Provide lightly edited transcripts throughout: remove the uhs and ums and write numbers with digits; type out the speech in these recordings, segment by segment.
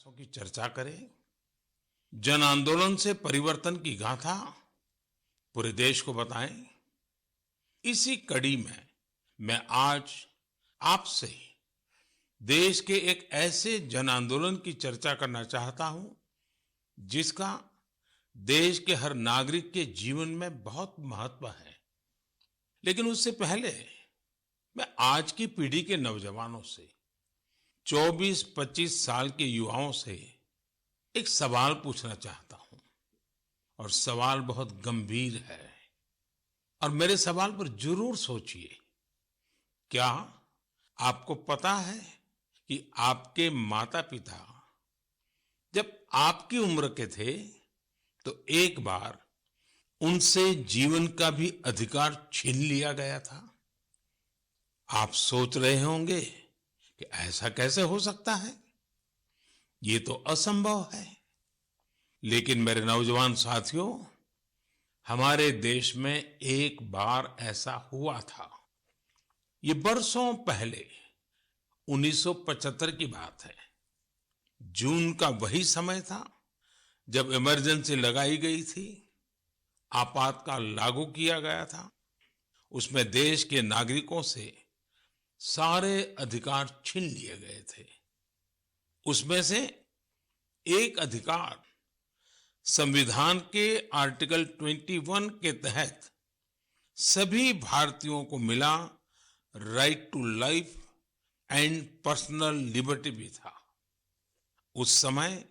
प्रयासों की चर्चा करें, जन आंदोलन से परिवर्तन की गाथा पूरे देश को बताएं। इसी कड़ी में मैं आज आपसे देश के एक ऐसे जन आंदोलन की चर्चा करना चाहता हूं जिसका देश के हर नागरिक के जीवन में बहुत महत्व है। लेकिन उससे पहले मैं आज की पीढ़ी के नौजवानों से 24-25 साल के युवाओं से एक सवाल पूछना चाहता हूं और सवाल बहुत गंभीर है और मेरे सवाल पर जरूर सोचिए। क्या आपको पता है कि आपके माता पिता जब आपकी उम्र के थे तो एक बार उनसे जीवन का भी अधिकार छीन लिया गया था? आप सोच रहे होंगे कि ऐसा कैसे हो सकता है, ये तो असंभव है। लेकिन मेरे नौजवान साथियों, हमारे देश में एक बार ऐसा हुआ था। ये बरसों पहले 1975 की बात है। जून का वही समय था जब इमरजेंसी लगाई गई थी, आपातकाल लागू किया गया था। उसमें देश के नागरिकों से सारे अधिकार छीन लिए गए थे। उसमें से एक अधिकार संविधान के आर्टिकल 21 के तहत सभी भारतीयों को मिला, right to life and personal liberty भी था। उस समय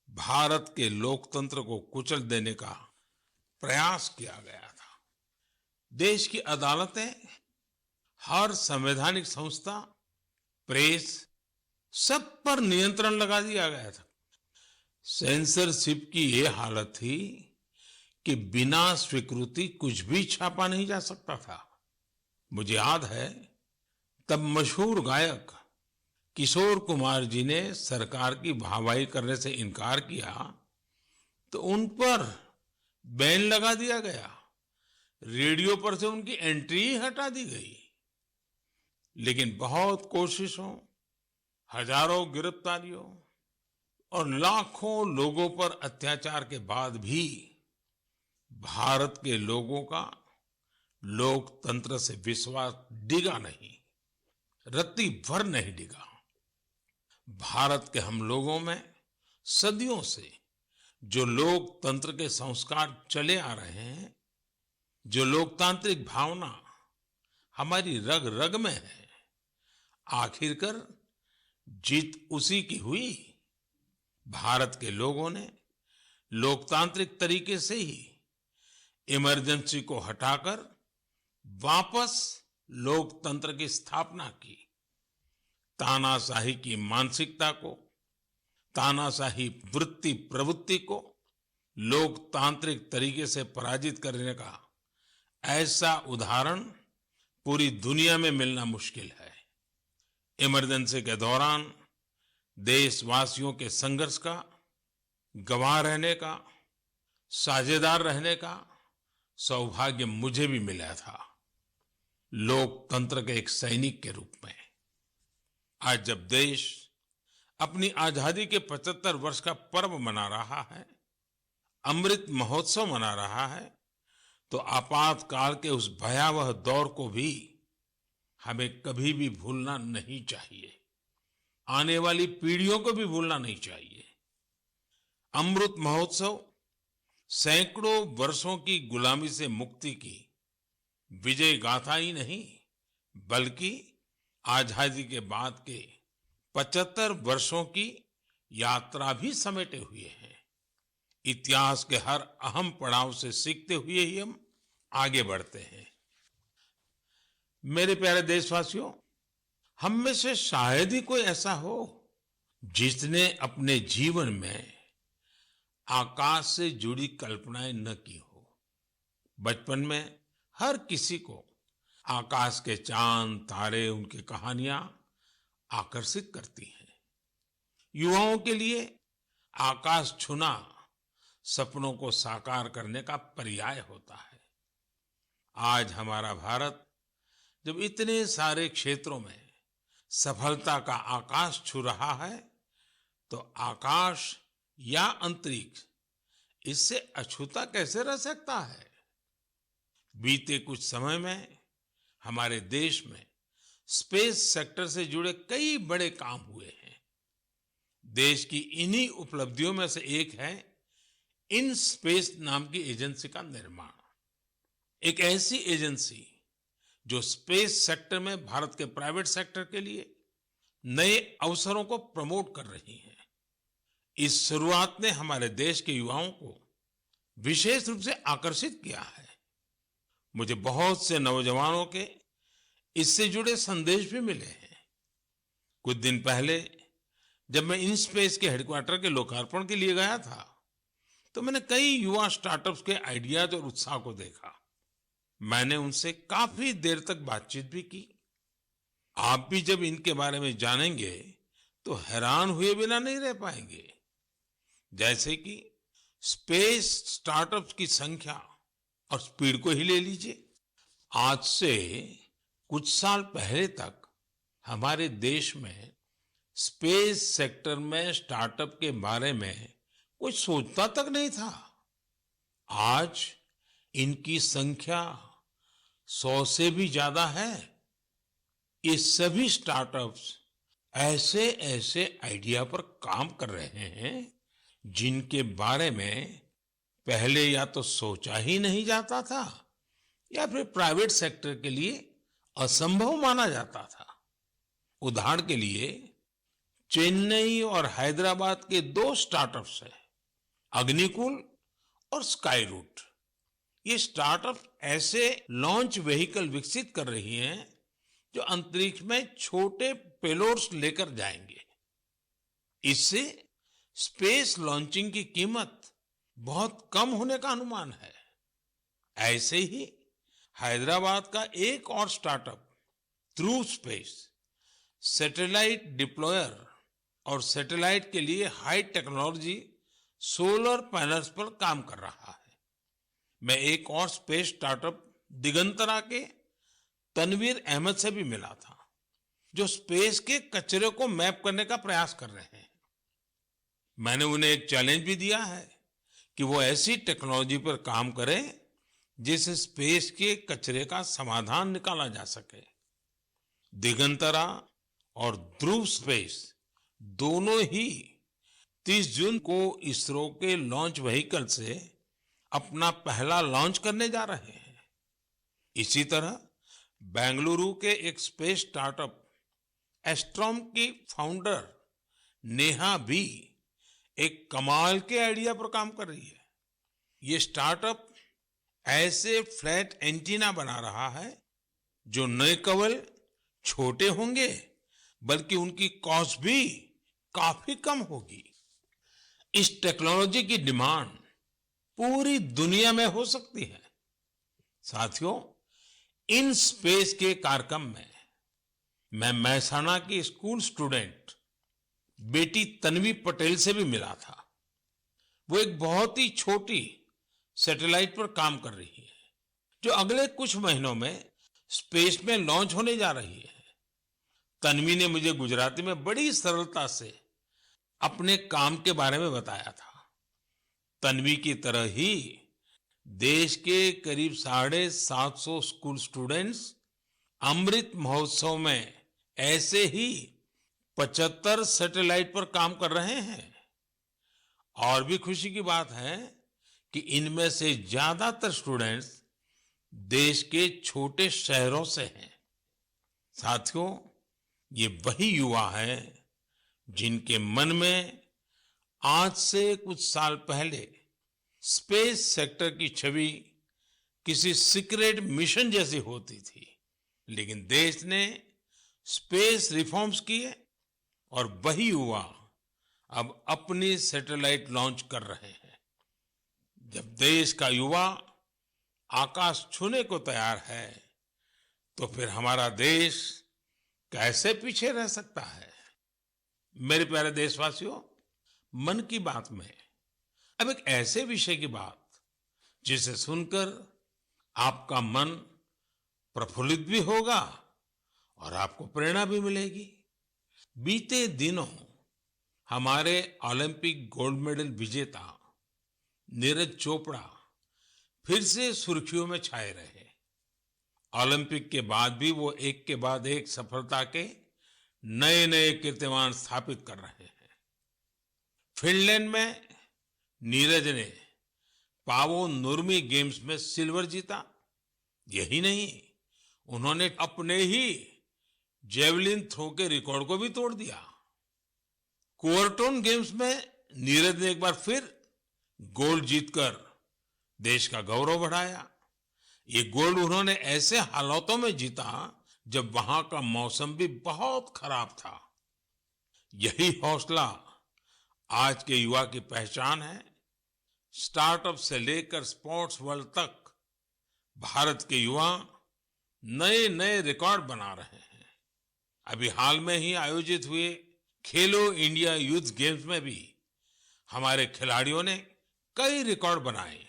भारत के लोकतंत्र को कुचल देने का प्रयास किया गया था। देश की अदालतें, हर संवैधानिक संस्था, प्रेस, सब पर नियंत्रण लगा दिया गया था। सेंसरशिप की ये हालत थी कि बिना स्वीकृति कुछ भी छापा नहीं जा सकता था। मुझे याद है, तब मशहूर गायक किशोर कुमार जी ने सरकार की वाहवाही करने से इनकार किया तो उन पर बैन लगा दिया गया। रेडियो पर से उनकी एंट्री ही हटा दी गई। लेकिन बहुत कोशिशों, हजारों गिरफ्तारियों और लाखों लोगों पर अत्याचार के बाद भी भारत के लोगों का लोकतंत्र से विश्वास डिगा नहीं, रत्ती भर नहीं डिगा। भारत के हम लोगों में सदियों से जो लोकतंत्र के संस्कार चले आ रहे हैं, जो लोकतांत्रिक भावना हमारी रग रग में है, आखिरकार जीत उसी की हुई। भारत के लोगों ने लोकतांत्रिक तरीके से ही इमरजेंसी को हटाकर वापस लोकतंत्र की स्थापना की। तानाशाही की मानसिकता को, तानाशाही वृत्ति प्रवृत्ति को लोकतांत्रिक तरीके से पराजित करने का ऐसा उदाहरण पूरी दुनिया में मिलना मुश्किल है। इमरजेंसी के दौरान देशवासियों के संघर्ष का गवाह रहने का, साझेदार रहने का सौभाग्य मुझे भी मिला था, लोकतंत्र के एक सैनिक के रूप में। आज जब देश अपनी आजादी के 75 वर्ष का पर्व मना रहा है, अमृत महोत्सव मना रहा है, तो आपातकाल के उस भयावह दौर को भी हमें कभी भी भूलना नहीं चाहिए। आने वाली पीढ़ियों को भी भूलना नहीं चाहिए। अमृत महोत्सव सैकड़ों वर्षों की गुलामी से मुक्ति की विजय गाथा ही नहीं, बल्कि आजादी के बाद के 75 वर्षों की यात्रा भी समेटे हुए हैं। इतिहास के हर अहम पड़ाव से सीखते हुए ही हम आगे बढ़ते हैं। मेरे प्यारे देशवासियों, हम में से शायद ही कोई ऐसा हो जिसने अपने जीवन में आकाश से जुड़ी कल्पनाएं न की हो। बचपन में हर किसी को आकाश के चांद, तारे, उनकी कहानियां आकर्षित करती हैं। युवाओं के लिए आकाश छूना सपनों को साकार करने का पर्याय होता है। आज हमारा भारत जब इतने सारे क्षेत्रों में सफलता का आकाश छू रहा है, तो आकाश या अंतरिक्ष इससे अछूता कैसे रह सकता है? बीते कुछ समय में हमारे देश में स्पेस सेक्टर से जुड़े कई बड़े काम हुए हैं। देश की इन्हीं उपलब्धियों में से एक है इन स्पेस नाम की एजेंसी का निर्माण। एक ऐसी एजेंसी जो स्पेस सेक्टर में भारत के प्राइवेट सेक्टर के लिए नए अवसरों को प्रमोट कर रही है। इस शुरुआत ने हमारे देश के युवाओं को विशेष रूप से आकर्षित किया है। मुझे बहुत से नौजवानों के इससे जुड़े संदेश भी मिले हैं। कुछ दिन पहले जब मैं इन स्पेस के हेडक्वार्टर के लोकार्पण के लिए गया था, तो मैंने कई युवा स्टार्टअप्स के आइडियाज और उत्साह को देखा। मैंने उनसे काफी देर तक बातचीत भी की। आप भी जब इनके बारे में जानेंगे तो हैरान हुए बिना नहीं रह पाएंगे। जैसे कि स्पेस स्टार्टअप्स की संख्या और स्पीड को ही ले लीजिए। आज से कुछ साल पहले तक हमारे देश में स्पेस सेक्टर में स्टार्टअप के बारे में कोई सोचता तक नहीं था। आज इनकी संख्या 100 से भी ज्यादा है। ये सभी स्टार्टअप्स ऐसे ऐसे आइडिया पर काम कर रहे हैं जिनके बारे में पहले या तो सोचा ही नहीं जाता था या फिर प्राइवेट सेक्टर के लिए असंभव माना जाता था। उदाहरण के लिए चेन्नई और हैदराबाद के 2 स्टार्टअप्स हैं, अग्निकुल और स्काई रूट। ये स्टार्टअप ऐसे लॉन्च व्हीकल विकसित कर रही हैं जो अंतरिक्ष में छोटे पेलोड्स लेकर जाएंगे। इससे स्पेस लॉन्चिंग की कीमत बहुत कम होने का अनुमान है। ऐसे ही हैदराबाद का एक और स्टार्टअप ध्रुव स्पेस सैटेलाइट डिप्लॉयर और सैटेलाइट के लिए हाई टेक्नोलॉजी सोलर पैनल्स पर काम कर रहा है। मैं एक और स्पेस स्टार्टअप दिगंतरा के तनवीर अहमद से भी मिला था, जो स्पेस के कचरे को मैप करने का प्रयास कर रहे हैं। मैंने उन्हें एक चैलेंज भी दिया है कि वो ऐसी टेक्नोलॉजी पर काम करें जिससे स्पेस के कचरे का समाधान निकाला जा सके। दिगंतरा और ध्रुव स्पेस दोनों ही 30 जून को इसरो के लॉन्च व्हीकल से अपना पहला लॉन्च करने जा रहे हैं। इसी तरह बेंगलुरु के एक स्पेस स्टार्टअप एस्ट्रोम की फाउंडर नेहा भी एक कमाल के आइडिया पर काम कर रही है। ये स्टार्टअप ऐसे फ्लैट एंटीना बना रहा है जो न केवल छोटे होंगे बल्कि उनकी कॉस्ट भी काफी कम होगी। इस टेक्नोलॉजी की डिमांड पूरी दुनिया में हो सकती है। साथियों, इन स्पेस के कार्यक्रम में मैं महसाणा की स्कूल स्टूडेंट बेटी तन्वी पटेल से भी मिला था। वो एक बहुत ही छोटी सैटेलाइट पर काम कर रही है जो अगले कुछ महीनों में स्पेस में लॉन्च होने जा रही है। तन्वी ने मुझे गुजराती में बड़ी सरलता से अपने काम के बारे में बताया था। तन्वी की तरह ही देश के करीब 750 स्कूल स्टूडेंट्स अमृत महोत्सव में ऐसे ही 75 सैटेलाइट पर काम कर रहे हैं। और भी खुशी की बात है कि इनमें से ज्यादातर स्टूडेंट्स देश के छोटे शहरों से हैं। साथियों, ये वही युवा हैं जिनके मन में आज से कुछ साल पहले स्पेस सेक्टर की छवि किसी सीक्रेट मिशन जैसी होती थी, लेकिन देश ने स्पेस रिफॉर्म्स किए और वही युवा अब अपनी सैटेलाइट लॉन्च कर रहे हैं। जब देश का युवा आकाश छूने को तैयार है, तो फिर हमारा देश कैसे पीछे रह सकता है? मेरे प्यारे देशवासियों, मन की बात में अब एक ऐसे विषय की बात जिसे सुनकर आपका मन प्रफुल्लित भी होगा और आपको प्रेरणा भी मिलेगी। बीते दिनों हमारे ओलंपिक गोल्ड मेडल विजेता नीरज चोपड़ा फिर से सुर्खियों में छाए रहे। ओलंपिक के बाद भी वो एक के बाद एक सफलता के नए नए कीर्तिमान स्थापित कर रहे हैं। फिनलैंड में नीरज ने पावो नुर्मी गेम्स में सिल्वर जीता। यही नहीं, उन्होंने अपने ही जेवलिन थ्रो के रिकॉर्ड को भी तोड़ दिया। कुओर्टोन गेम्स में नीरज ने एक बार फिर गोल्ड जीतकर देश का गौरव बढ़ाया। ये गोल्ड उन्होंने ऐसे हालातों में जीता जब वहां का मौसम भी बहुत खराब था। यही हौसला आज के युवा की पहचान है। स्टार्टअप से लेकर स्पोर्ट्स वर्ल्ड तक भारत के युवा नए नए रिकॉर्ड बना रहे हैं। अभी हाल में ही आयोजित हुए खेलो इंडिया यूथ गेम्स में भी हमारे खिलाड़ियों ने कई रिकॉर्ड बनाए।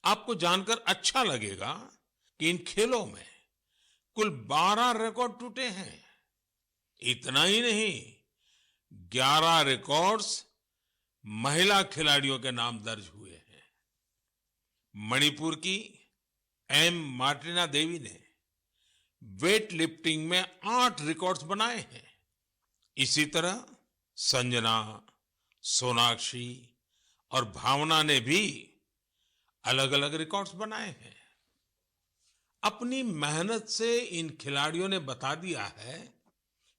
आपको जानकर अच्छा लगेगा कि इन खेलों में कुल 12 रिकॉर्ड टूटे हैं। इतना ही नहीं, 11 रिकॉर्ड्स महिला खिलाड़ियों के नाम दर्ज हुए हैं। मणिपुर की एम मार्टिना देवी ने वेट लिफ्टिंग में 8 रिकॉर्ड्स बनाए हैं। इसी तरह संजना, सोनाक्षी और भावना ने भी अलग अलग रिकॉर्ड्स बनाए हैं। अपनी मेहनत से इन खिलाड़ियों ने बता दिया है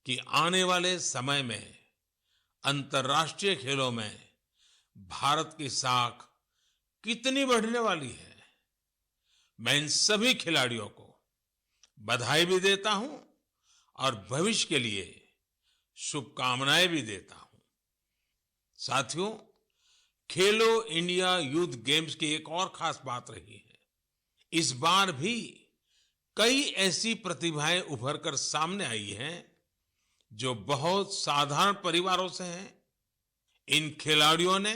कि आने वाले समय में अंतर्राष्ट्रीय खेलों में भारत की साख कितनी बढ़ने वाली है। मैं इन सभी खिलाड़ियों को बधाई भी देता हूं और भविष्य के लिए शुभकामनाएं भी देता हूं। साथियों, खेलो इंडिया यूथ गेम्स की एक और खास बात रही है। इस बार भी कई ऐसी प्रतिभाएं उभर कर सामने आई हैं जो बहुत साधारण परिवारों से हैं। इन खिलाड़ियों ने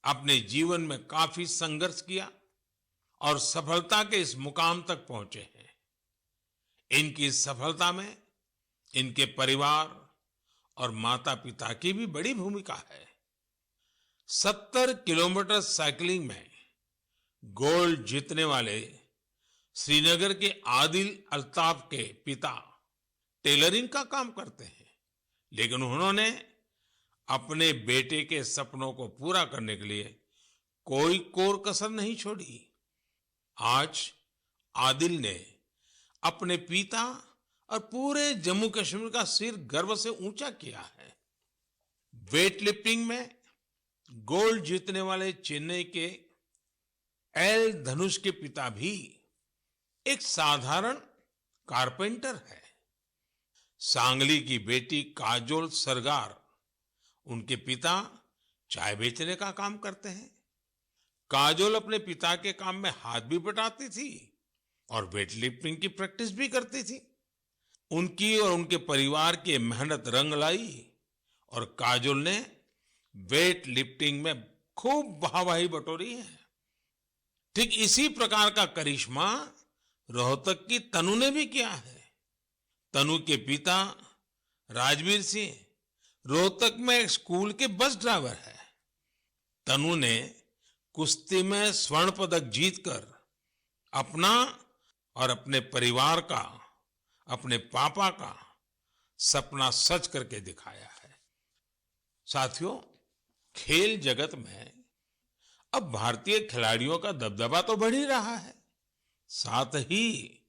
अपने जीवन में काफी संघर्ष किया और सफलता के इस मुकाम तक पहुंचे हैं। इनकी सफलता में इनके परिवार और माता पिता की भी बड़ी भूमिका है। 70 किलोमीटर साइकिलिंग में गोल्ड जीतने वाले श्रीनगर के आदिल अल्ताफ के पिता टेलरिंग का काम करते हैं, लेकिन उन्होंने अपने बेटे के सपनों को पूरा करने के लिए कोई कोर कसर नहीं छोड़ी। आज आदिल ने अपने पिता और पूरे जम्मू कश्मीर का सिर गर्व से ऊंचा किया है। वेट लिफ्टिंग में गोल्ड जीतने वाले चेन्नई के एल धनुष के पिता भी एक साधारण कारपेंटर है। सांगली की बेटी काजोल सरगार, उनके पिता चाय बेचने का काम करते हैं। काजोल अपने पिता के काम में हाथ भी बटाती थी और वेट लिफ्टिंग की प्रैक्टिस भी करती थी। उनकी और उनके परिवार की मेहनत रंग लाई और काजोल ने वेट लिफ्टिंग में खूब वाहवाही बटोरी है। ठीक इसी प्रकार का करिश्मा रोहतक की तनु ने भी किया है। तनु के पिता राजवीर सिंह रोहतक में एक स्कूल के बस ड्राइवर है। तनु ने कुश्ती में स्वर्ण पदक जीतकर अपना और अपने परिवार का, अपने पापा का सपना सच करके दिखाया है। साथियों, खेल जगत में अब भारतीय खिलाड़ियों का दबदबा तो बढ़ ही रहा है, साथ ही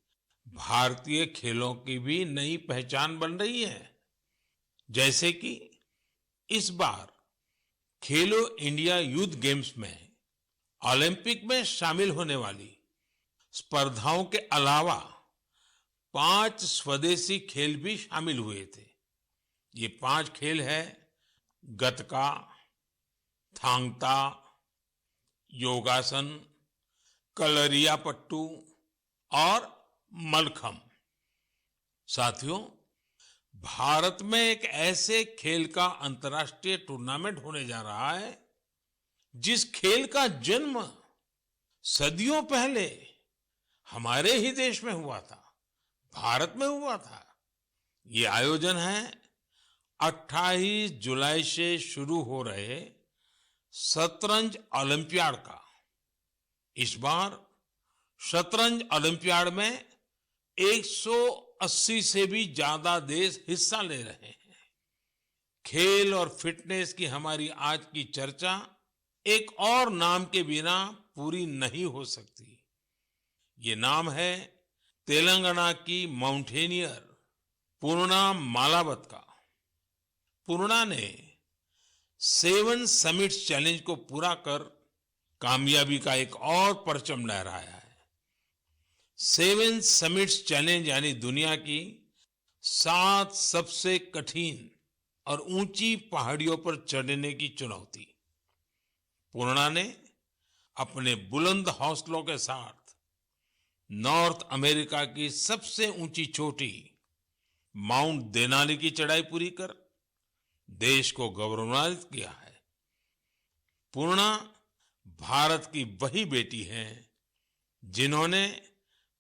भारतीय खेलों की भी नई पहचान बन रही है। जैसे कि इस बार खेलो इंडिया यूथ गेम्स में ओलंपिक में शामिल होने वाली स्पर्धाओं के अलावा 5 स्वदेशी खेल भी शामिल हुए थे। ये 5 खेल है गतका, थांग ता, योगासन, कलरियापट्टू और मलखम। साथियों, भारत में एक ऐसे खेल का अंतर्राष्ट्रीय टूर्नामेंट होने जा रहा है जिस खेल का जन्म सदियों पहले हमारे ही देश में हुआ था, भारत में हुआ था। ये आयोजन है 28 जुलाई से शुरू हो रहे शतरंज ओलंपियाड का इस बार शतरंज ओलंपियाड में 180 से भी ज्यादा देश हिस्सा ले रहे हैं। खेल और फिटनेस की हमारी आज की चर्चा एक और नाम के बिना पूरी नहीं हो सकती। ये नाम है तेलंगाना की माउंटेनियर पूर्णा मालावत का। पूर्णा ने 7 समिट्स चैलेंज को पूरा कर कामयाबी का एक और परचम लहराया है। 7 समिट्स चैलेंज यानी दुनिया की 7 सबसे कठिन और ऊंची पहाड़ियों पर चढ़ने की चुनौती। पूर्णा ने अपने बुलंद हौसलों के साथ नॉर्थ अमेरिका की सबसे ऊंची चोटी माउंट देनाली की चढ़ाई पूरी कर देश को गौरवान्वित किया है। पूर्णा भारत की वही बेटी है जिन्होंने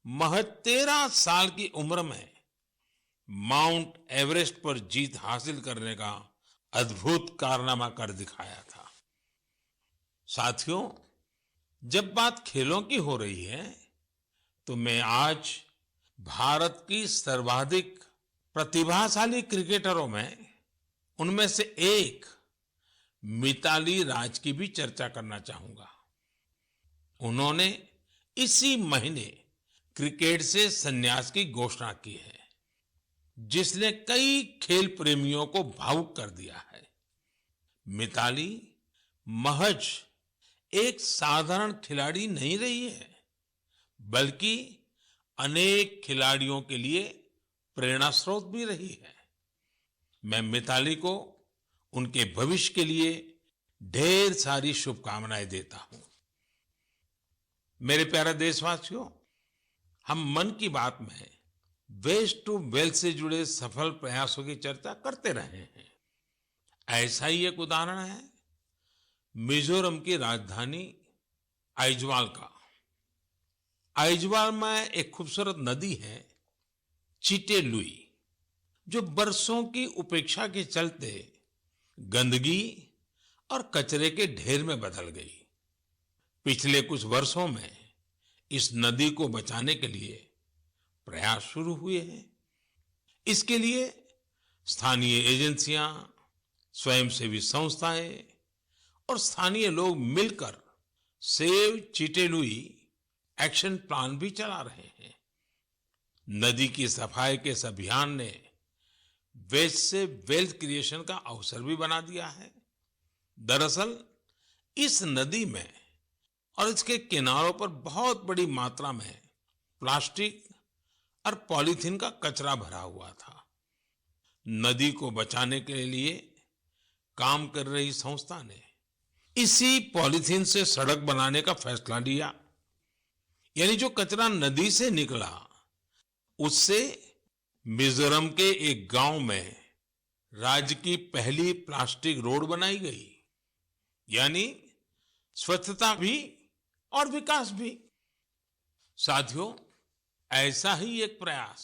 महज 13 साल की उम्र में माउंट एवरेस्ट पर जीत हासिल करने का अद्भुत कारनामा कर दिखाया था। साथियों, जब बात खेलों की हो रही है तो मैं आज भारत की सर्वाधिक प्रतिभाशाली क्रिकेटरों में उनमें से एक मिताली राज की भी चर्चा करना चाहूंगा। उन्होंने इसी महीने क्रिकेट से संन्यास की घोषणा की है, जिसने कई खेल प्रेमियों को भावुक कर दिया है। मिताली महज एक साधारण खिलाड़ी नहीं रही है, बल्कि अनेक खिलाड़ियों के लिए प्रेरणा स्रोत भी रही है। मैं मिताली को उनके भविष्य के लिए ढेर सारी शुभकामनाएं देता हूं। मेरे प्यारे देशवासियों, हम मन की बात में वेस्ट टू वेल्थ से जुड़े सफल प्रयासों की चर्चा करते रहे हैं। ऐसा ही एक उदाहरण है मिजोरम की राजधानी आइजवाल का। आइजवाल में एक खूबसूरत नदी है चिटे लुई, जो बरसों की उपेक्षा के चलते गंदगी और कचरे के ढेर में बदल गई। पिछले कुछ वर्षों में इस नदी को बचाने के लिए प्रयास शुरू हुए हैं। इसके लिए स्थानीय एजेंसियां, स्वयंसेवी संस्थाएं और स्थानीय लोग मिलकर save Chite Louis action plan भी चला रहे हैं। नदी की सफाई के इस अभियान ने वेस्ट से वेल्थ क्रिएशन का अवसर भी बना दिया है। दरअसल इस नदी में और इसके किनारों पर बहुत बड़ी मात्रा में प्लास्टिक और पॉलीथीन का कचरा भरा हुआ था। नदी को बचाने के लिए काम कर रही संस्था ने इसी पॉलीथीन से सड़क बनाने का फैसला लिया। यानी जो कचरा नदी से निकला, उससे मिजोरम के एक गांव में राज्य की पहली प्लास्टिक रोड बनाई गई। यानी स्वच्छता भी और विकास भी। साथियों, ऐसा ही एक प्रयास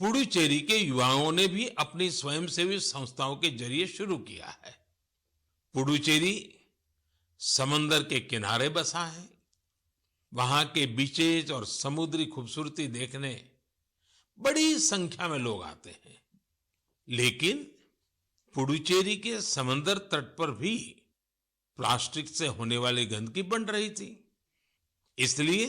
पुडुचेरी के युवाओं ने भी अपनी स्वयंसेवी संस्थाओं के जरिए शुरू किया है। पुडुचेरी समंदर के किनारे बसा है। वहां के बीचेज और समुद्री खूबसूरती देखने बड़ी संख्या में लोग आते हैं। लेकिन पुडुचेरी के समंदर तट पर भी प्लास्टिक से होने वाली गंदगी बढ़ रही थी। इसलिए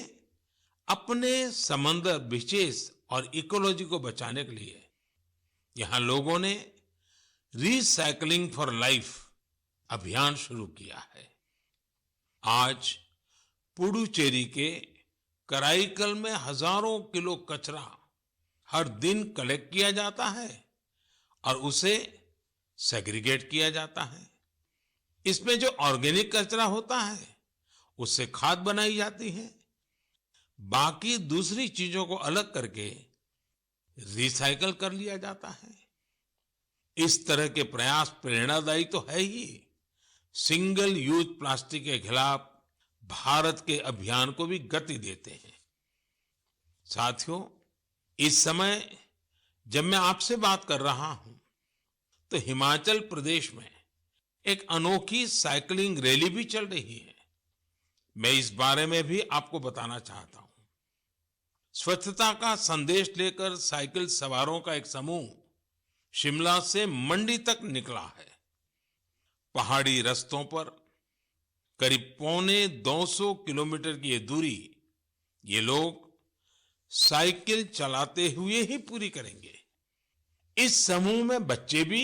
अपने समंदर बीचेस और इकोलॉजी को बचाने के लिए यहां लोगों ने रिसाइकलिंग फॉर लाइफ अभियान शुरू किया है। आज पुडुचेरी के कराईकल में हजारों किलो कचरा हर दिन कलेक्ट किया जाता है और उसे सेग्रीगेट किया जाता है। इसमें जो ऑर्गेनिक कचरा होता है उससे खाद बनाई जाती है। बाकी दूसरी चीजों को अलग करके रिसाइकल कर लिया जाता है। इस तरह के प्रयास प्रेरणादायी तो है ही, सिंगल यूज प्लास्टिक के खिलाफ भारत के अभियान को भी गति देते हैं। साथियों, इस समय जब मैं आपसे बात कर रहा हूं तो हिमाचल प्रदेश में एक अनोखी साइकिलिंग रैली भी चल रही है। मैं इस बारे में भी आपको बताना चाहता हूं। स्वच्छता का संदेश लेकर साइकिल सवारों का एक समूह शिमला से मंडी तक निकला है। पहाड़ी रास्तों पर करीब 250 किलोमीटर की ये दूरी ये लोग साइकिल चलाते हुए ही पूरी करेंगे। इस समूह में बच्चे भी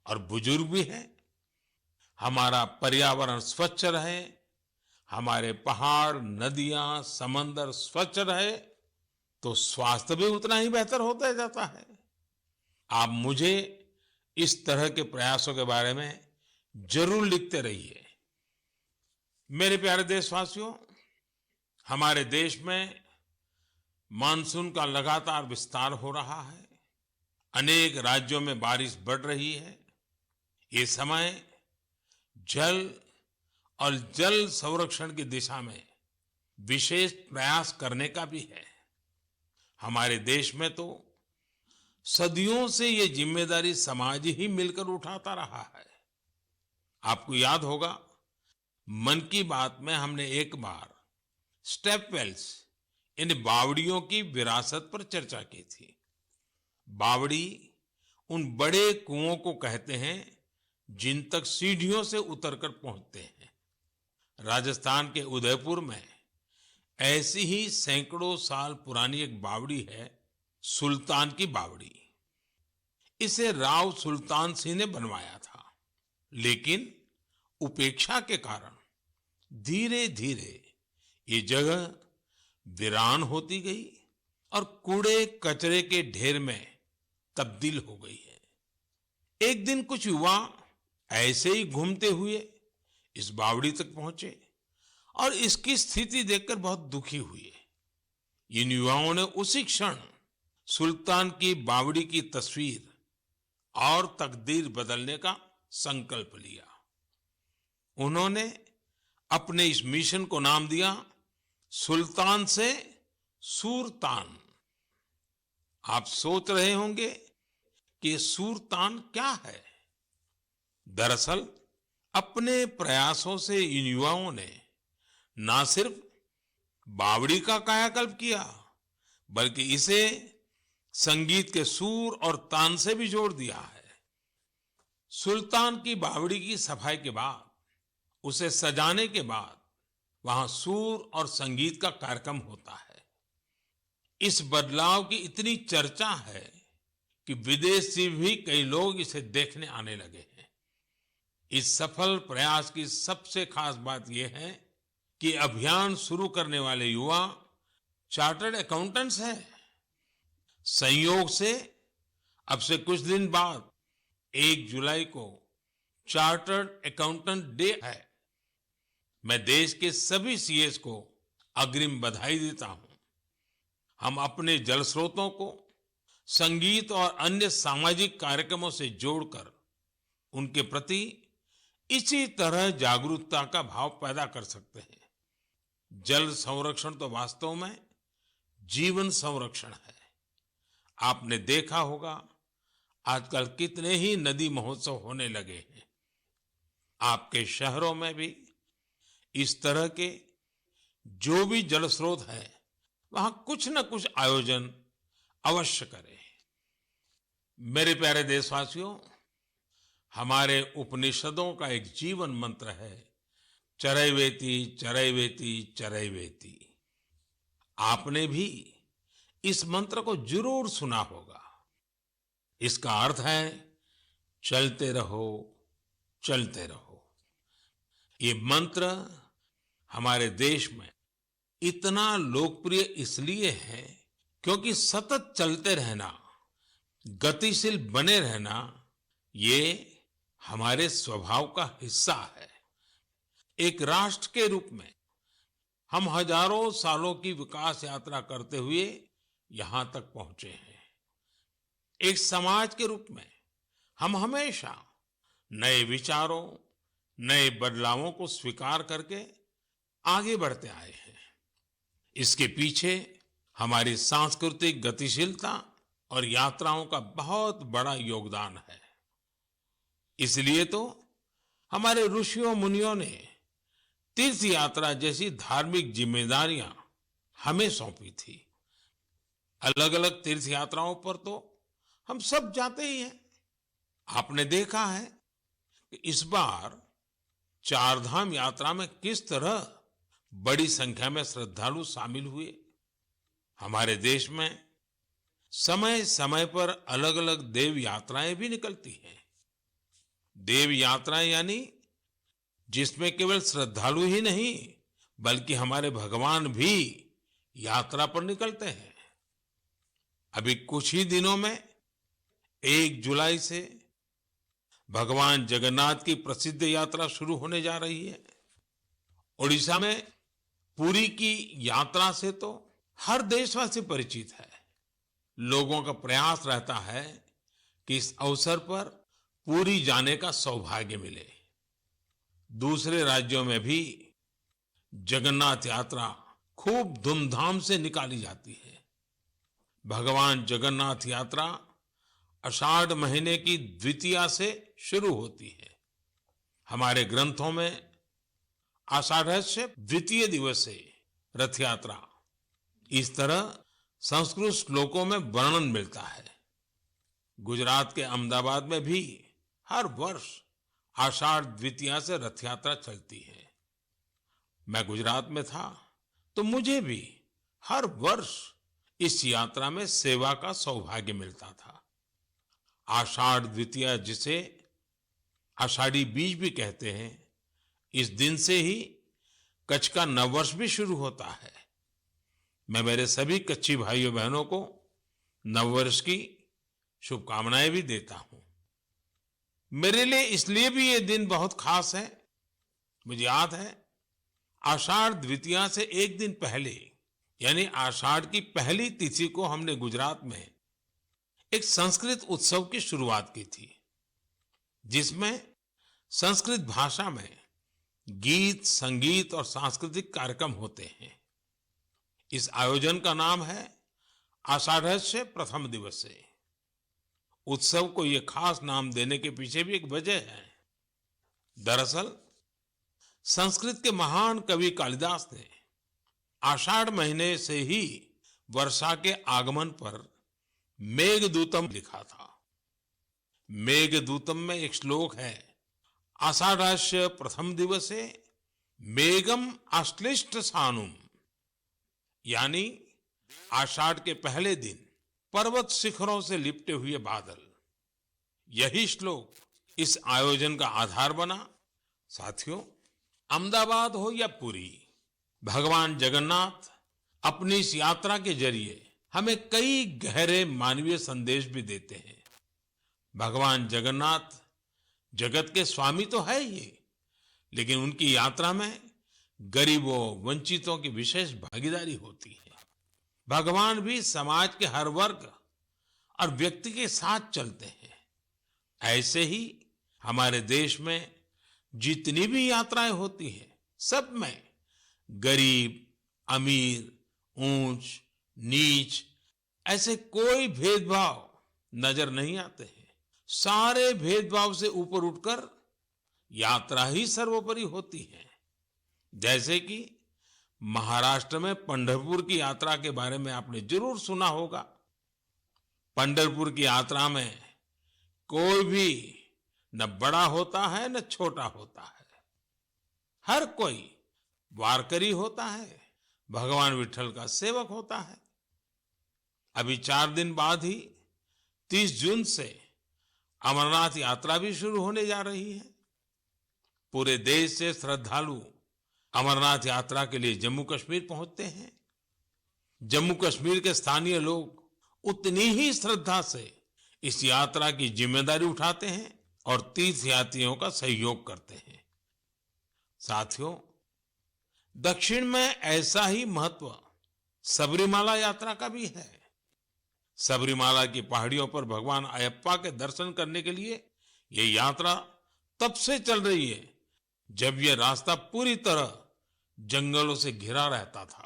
और बुजुर्ग भी हैं। हमारा पर्यावरण स्वच्छ रहे, हमारे पहाड़, नदियां, समंदर स्वच्छ रहे तो स्वास्थ्य भी उतना ही बेहतर होता जाता है। आप मुझे इस तरह के प्रयासों के बारे में जरूर लिखते रहिए। मेरे प्यारे देशवासियों, हमारे देश में मानसून का लगातार विस्तार हो रहा है। अनेक राज्यों में बारिश बढ़ रही है। ये समय जल और जल संरक्षण की दिशा में विशेष प्रयास करने का भी है। हमारे देश में तो सदियों से ये जिम्मेदारी समाज ही मिलकर उठाता रहा है। आपको याद होगा, मन की बात में हमने एक बार स्टेप वेल्स इन बावड़ियों की विरासत पर चर्चा की थी। बावड़ी उन बड़े कुओं को कहते हैं जिन तक सीढ़ियों से उतरकर पहुंचते हैं। राजस्थान के उदयपुर में ऐसी ही सैकड़ों साल पुरानी एक बावड़ी है, सुल्तान की बावड़ी। इसे राव सुल्तान सिंह ने बनवाया था, लेकिन उपेक्षा के कारण धीरे धीरे ये जगह वीरान होती गई और कूड़े कचरे के ढेर में तब्दील हो गई है। एक दिन कुछ युवा ऐसे ही घूमते हुए इस बावड़ी तक पहुंचे और इसकी स्थिति देखकर बहुत दुखी हुए। इन युवाओं ने उसी क्षण सुल्तान की बावड़ी की तस्वीर और तकदीर बदलने का संकल्प लिया। उन्होंने अपने इस मिशन को नाम दिया सुल्तान से सूरतान। आप सोच रहे होंगे कि सूरतान क्या है। दरअसल अपने प्रयासों से इन युवाओं ने ना सिर्फ बावड़ी का कायाकल्प किया, बल्कि इसे संगीत के सुर और तान से भी जोड़ दिया है। सुल्तान की बावड़ी की सफाई के बाद, उसे सजाने के बाद वहां सुर और संगीत का कार्यक्रम होता है। इस बदलाव की इतनी चर्चा है कि विदेश से भी कई लोग इसे देखने आने लगे हैं। इस सफल प्रयास की सबसे खास बात यह है कि अभियान शुरू करने वाले युवा चार्टर्ड अकाउंटेंट्स हैं। संयोग से अब से कुछ दिन बाद 1 जुलाई को चार्टर्ड अकाउंटेंट डे है। मैं देश के सभी सीएस को अग्रिम बधाई देता हूं। हम अपने जल स्रोतों को संगीत और अन्य सामाजिक कार्यक्रमों से जोड़कर उनके प्रति इसी तरह जागरूकता का भाव पैदा कर सकते हैं। जल संरक्षण तो वास्तव में जीवन संरक्षण है। आपने देखा होगा आजकल कितने ही नदी महोत्सव होने लगे हैं। आपके शहरों में भी इस तरह के जो भी जल स्रोत है, वहां कुछ न कुछ आयोजन अवश्य करें। मेरे प्यारे देशवासियों, हमारे उपनिषदों का एक जीवन मंत्र है, चरैवेति चरैवेति चरैवेति। आपने भी इस मंत्र को जरूर सुना होगा। इसका अर्थ है चलते रहो, चलते रहो। ये मंत्र हमारे देश में इतना लोकप्रिय इसलिए है क्योंकि सतत चलते रहना, गतिशील बने रहना, ये हमारे स्वभाव का हिस्सा है। एक राष्ट्र के रूप में हम हजारों सालों की विकास यात्रा करते हुए यहां तक पहुंचे हैं। एक समाज के रूप में हम हमेशा नए विचारों, नए बदलावों को स्वीकार करके आगे बढ़ते आए हैं। इसके पीछे हमारी सांस्कृतिक गतिशीलता और यात्राओं का बहुत बड़ा योगदान है। इसलिए तो हमारे ऋषियों मुनियों ने तीर्थ यात्रा जैसी धार्मिक जिम्मेदारियां हमें सौंपी थी। अलग अलग तीर्थ यात्राओं पर तो हम सब जाते ही हैं। आपने देखा है कि इस बार चार धाम यात्रा में किस तरह बड़ी संख्या में श्रद्धालु शामिल हुए। हमारे देश में समय समय पर अलग अलग देव यात्राएं भी निकलती हैं। देव यात्राएं यानी जिसमें केवल श्रद्धालु ही नहीं बल्कि हमारे भगवान भी यात्रा पर निकलते हैं। अभी कुछ ही दिनों में 1 जुलाई से भगवान जगन्नाथ की प्रसिद्ध यात्रा शुरू होने जा रही है। उड़ीसा में पुरी की यात्रा से तो हर देशवासी परिचित है। लोगों का प्रयास रहता है कि इस अवसर पर पुरी जाने का सौभाग्य मिले। दूसरे राज्यों में भी जगन्नाथ यात्रा खूब धूमधाम से निकाली जाती है। भगवान जगन्नाथ यात्रा आषाढ़ महीने की द्वितीया से शुरू होती है। हमारे ग्रंथों में आषाढ़स्य द्वितीय दिवसे रथ यात्रा इस तरह संस्कृत श्लोकों में वर्णन मिलता है। गुजरात के अहमदाबाद में भी हर वर्ष आषाढ़ द्वितीया से रथ यात्रा चलती है। मैं गुजरात में था तो मुझे भी हर वर्ष इस यात्रा में सेवा का सौभाग्य मिलता था। आषाढ़ द्वितीया जिसे आषाढ़ी बीज भी कहते हैं, इस दिन से ही कच्छ का नववर्ष भी शुरू होता है। मैं मेरे सभी कच्छी भाइयों बहनों को नववर्ष की शुभकामनाएं भी देता हूं। मेरे लिए इसलिए भी ये दिन बहुत खास है। मुझे याद है आषाढ़ द्वितीया से एक दिन पहले यानी आषाढ़ की पहली तिथि को हमने गुजरात में एक संस्कृत उत्सव की शुरुआत की थी, जिसमें संस्कृत भाषा में गीत, संगीत और सांस्कृतिक कार्यक्रम होते हैं। इस आयोजन का नाम है आषाढ़स्य प्रथम दिवसे। उत्सव को यह खास नाम देने के पीछे भी एक वजह है। दरअसल संस्कृत के महान कवि कालिदास ने आषाढ़ महीने से ही वर्षा के आगमन पर मेघदूतम लिखा था। मेघदूतम में एक श्लोक है, आषाढ़स्य प्रथम दिवसे मेघम आश्लिष्ट सानुम, यानी आषाढ़ के पहले दिन पर्वत शिखरों से लिपटे हुए बादल। यही श्लोक इस आयोजन का आधार बना। साथियों, अहमदाबाद हो या पुरी, भगवान जगन्नाथ अपनी इस यात्रा के जरिए हमें कई गहरे मानवीय संदेश भी देते हैं। भगवान जगन्नाथ जगत के स्वामी तो है ही, लेकिन उनकी यात्रा में गरीबों, वंचितों की विशेष भागीदारी होती है। भगवान भी समाज के हर वर्ग और व्यक्ति के साथ चलते हैं। ऐसे ही हमारे देश में जितनी भी यात्राएं होती हैं, सब में गरीब, अमीर, ऊंच, नीच ऐसे कोई भेदभाव नजर नहीं आते हैं। सारे भेदभाव से ऊपर उठकर यात्रा ही सर्वोपरि होती है। जैसे कि महाराष्ट्र में पंढरपुर की यात्रा के बारे में आपने जरूर सुना होगा। पंढरपुर की यात्रा में कोई भी न बड़ा होता है न छोटा होता है, हर कोई वारकरी होता है, भगवान विठल का सेवक होता है। अभी 4 दिन बाद ही 30 जून से अमरनाथ यात्रा भी शुरू होने जा रही है। पूरे देश से श्रद्धालु अमरनाथ यात्रा के लिए जम्मू कश्मीर पहुंचते हैं। जम्मू कश्मीर के स्थानीय लोग उतनी ही श्रद्धा से इस यात्रा की जिम्मेदारी उठाते हैं और तीर्थयात्रियों का सहयोग करते हैं। साथियों, दक्षिण में ऐसा ही महत्व सबरीमाला यात्रा का भी है। सबरीमाला की पहाड़ियों पर भगवान अयप्पा के दर्शन करने के लिए ये यात्रा तब से चल रही है जब यह रास्ता पूरी तरह जंगलों से घिरा रहता था।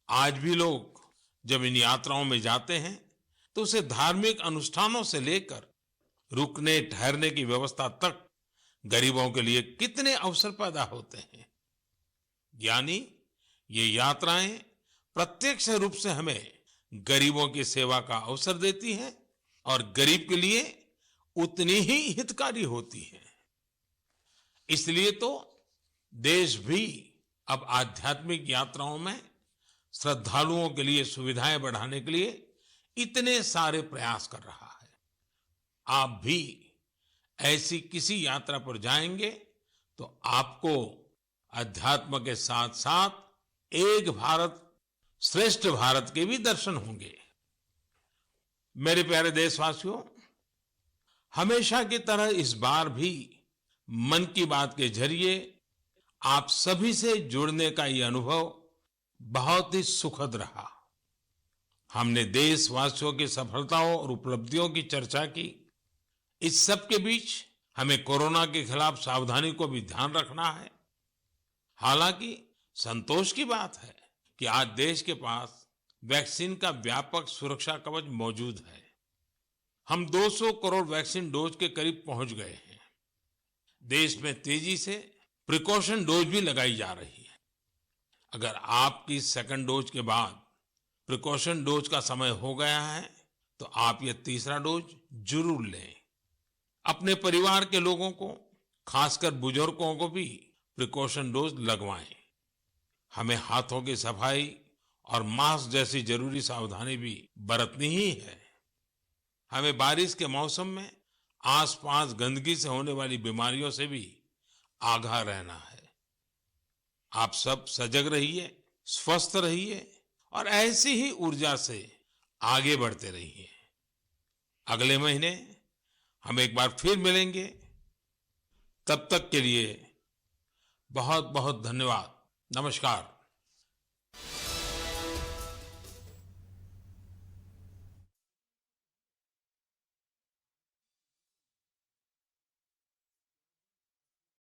आज भी लोग जब इन यात्राओं में जाते हैं तो उसे धार्मिक अनुष्ठानों से लेकर रुकने ठहरने की व्यवस्था तक गरीबों के लिए कितने अवसर पैदा होते हैं। यानी ये यात्राएं प्रत्यक्ष रूप से हमें गरीबों की सेवा का अवसर देती हैं और गरीब के लिए उतनी ही हितकारी होती हैं। इसलिए तो देश भी अब आध्यात्मिक यात्राओं में श्रद्धालुओं के लिए सुविधाएं बढ़ाने के लिए इतने सारे प्रयास कर रहा है। आप भी ऐसी किसी यात्रा पर जाएंगे तो आपको अध्यात्म के साथ साथ एक भारत श्रेष्ठ भारत के भी दर्शन होंगे। मेरे प्यारे देशवासियों, हमेशा की तरह इस बार भी मन की बात के जरिए आप सभी से जुड़ने का ये अनुभव बहुत ही सुखद रहा। हमने देशवासियों की सफलताओं और उपलब्धियों की चर्चा की। इस सब के बीच हमें कोरोना के खिलाफ सावधानी को भी ध्यान रखना है। हालांकि संतोष की बात है कि आज देश के पास वैक्सीन का व्यापक सुरक्षा कवच मौजूद है। हम 200 करोड़ वैक्सीन डोज के करीब पहुंच गए हैं। देश में तेजी से प्रिकॉशन डोज भी लगाई जा रही है। अगर आपकी सेकंड डोज के बाद प्रिकॉशन डोज का समय हो गया है तो आप ये तीसरा डोज जरूर लें। अपने परिवार के लोगों को, खासकर बुजुर्गों को भी प्रिकॉशन डोज लगवाएं। हमें हाथों की सफाई और मास्क जैसी जरूरी सावधानी भी बरतनी ही है। हमें बारिश के मौसम में आसपास गंदगी से होने वाली बीमारियों से भी आगाह रहना है। आप सब सजग रहिए, स्वस्थ रहिए और ऐसी ही ऊर्जा से आगे बढ़ते रहिए। अगले महीने हम एक बार फिर मिलेंगे। तब तक के लिए बहुत बहुत धन्यवाद। नमस्कार।